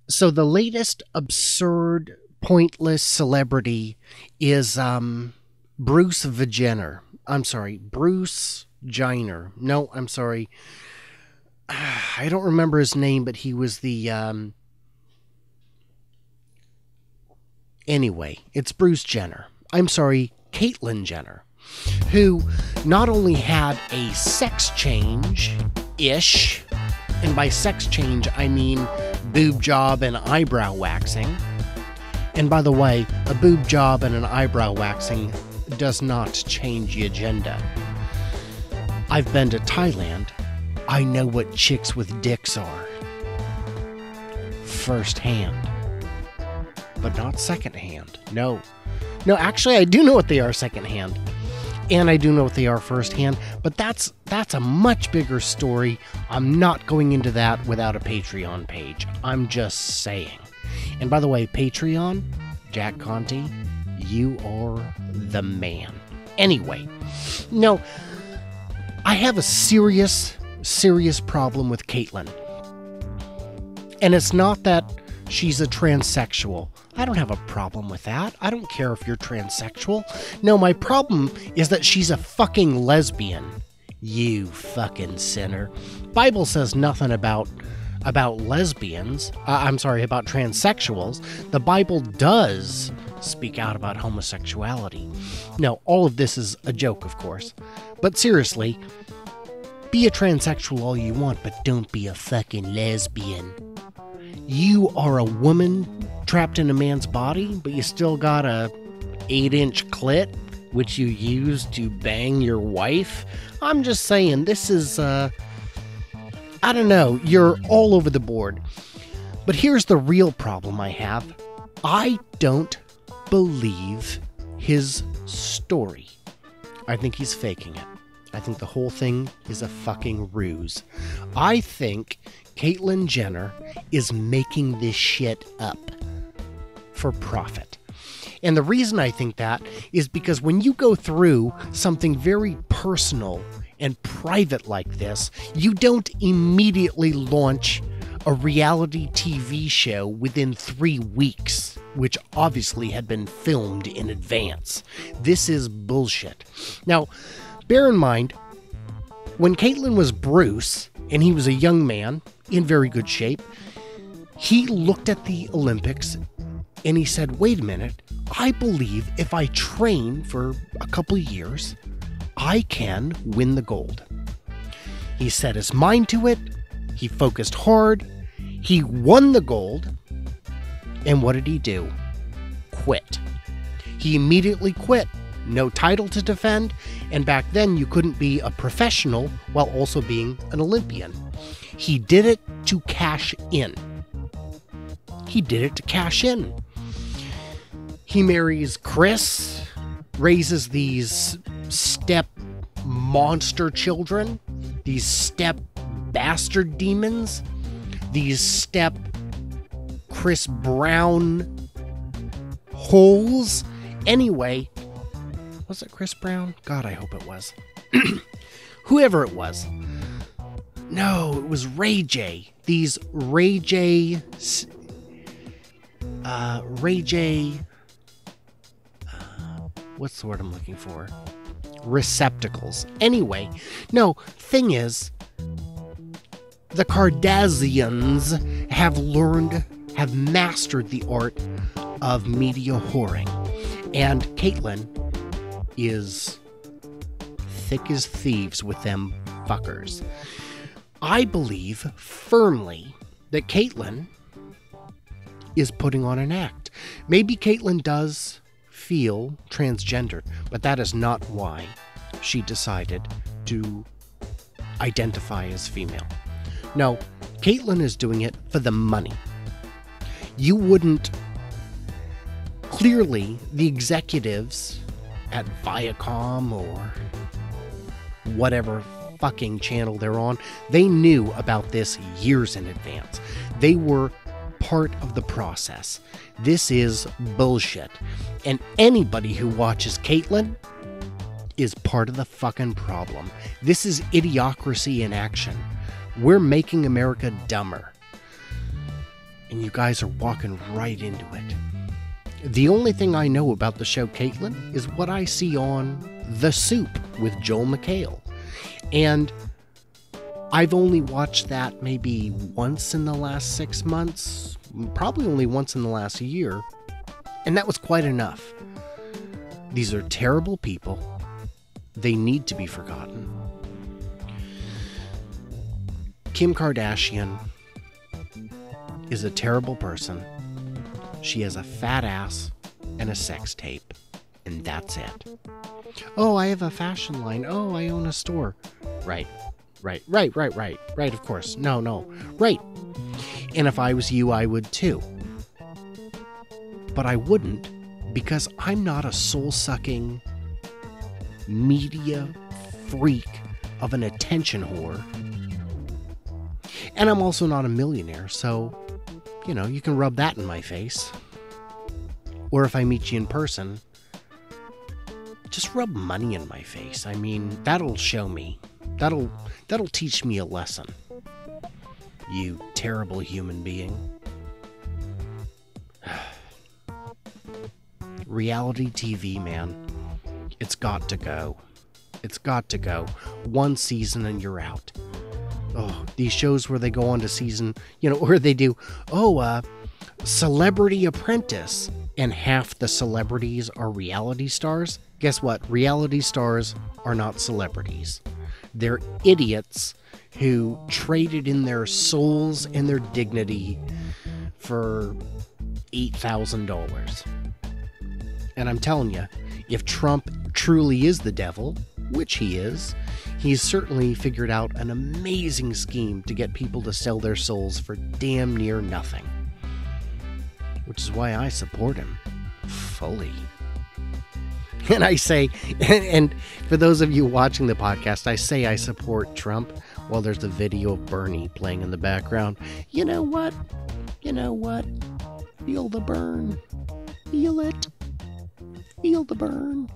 So the latest absurd, pointless celebrity is Bruce Jenner. I'm sorry, Bruce Jenner. No, I'm sorry. I don't remember his name, but he was the anyway, it's Bruce Jenner. I'm sorry, Caitlyn Jenner, who not only had a sex change-ish, and by sex change I mean boob job and eyebrow waxing. And by the way, a boob job and an eyebrow waxing does not change the agenda. I've been to Thailand. I know what chicks with dicks are. Firsthand. But not secondhand. No. No, actually, I do know what they are secondhand. And I do know what they are firsthand. But that's a much bigger story. I'm not going into that without a Patreon page. I'm just saying. And by the way, Patreon, Jack Conti, you are the man. Anyway, no, I have a serious problem with Caitlyn. And it's not that she's a transsexual. I don't have a problem with that. I don't care if you're transsexual. No, my problem is that she's a fucking lesbian. You fucking sinner. Bible says nothing about lesbians. About transsexuals. The Bible does speak out about homosexuality. No, all of this is a joke, of course. But seriously, be a transsexual all you want, but don't be a fucking lesbian. You are a woman trapped in a man's body, but you still got a 8-inch clit, which you use to bang your wife. I'm just saying, this is, I don't know, you're all over the board. But here's the real problem I have. I don't believe his story. I think he's faking it. I think the whole thing is a fucking ruse. I think Caitlyn Jenner is making this shit up for profit. And the reason I think that is because when you go through something very personal and private like this, you don't immediately launch a reality TV show within 3 weeks, which obviously had been filmed in advance. This is bullshit. Now, bear in mind, when Caitlyn was Bruce, and he was a young man in very good shape, he looked at the Olympics and he said, wait a minute, I believe if I train for a couple of years, I can win the gold. He set his mind to it. He focused hard. He won the gold. And what did he do? Quit. He immediately quit. No title to defend. And back then you couldn't be a professional while also being an Olympian. He did it to cash in. He did it to cash in. He marries Chris, raises these step monster children, these step bastard demons, these step Chris Brown holes. Anyway, was it Chris Brown? God, I hope it was. Whoever it was. No, it was Ray J. These Ray J... what's the word I'm looking for? Receptacles. Anyway, no, thing is, the Kardashians have mastered the art of media whoring. And Caitlyn is thick as thieves with them fuckers. I believe firmly that Caitlyn is putting on an act. Maybe Caitlyn does feel transgendered, but that is not why she decided to identify as female. No, Caitlyn is doing it for the money. You wouldn't... Clearly, the executives at Viacom or whatever fucking channel they're on, they knew about this years in advance. They were part of the process. This is bullshit. And anybody who watches Caitlyn is part of the fucking problem. This is idiocracy in action. We're making America dumber. And you guys are walking right into it. The only thing I know about the show, Caitlyn, is what I see on The Soup with Joel McHale. And I've only watched that maybe once in the last 6 months, probably only once in the last year, and that was quite enough. These are terrible people. They need to be forgotten. Kim Kardashian is a terrible person. She has a fat ass and a sex tape, and that's it. Oh, I have a fashion line. Oh, I own a store. Right, of course. No, right. And if I was you, I would too. But I wouldn't, because I'm not a soul-sucking media freak of an attention whore. And I'm also not a millionaire, so, you can rub that in my face. Or if I meet you in person, just rub money in my face. I mean, that'll show me. That'll teach me a lesson. You terrible human being. Reality TV, man. It's got to go. It's got to go. One season and you're out. Oh, these shows where they go on to season, where they do, Celebrity Apprentice, and half the celebrities are reality stars. Guess what? Reality stars are not celebrities. They're idiots who traded in their souls and their dignity for $8,000. And I'm telling you, if Trump truly is the devil, which he is, he's certainly figured out an amazing scheme to get people to sell their souls for damn near nothing. Which is why I support him fully. And I say, and for those of you watching the podcast, I say I support Trump while there's a video of Bernie playing in the background. You know what? Feel the burn. Feel it. Feel the burn.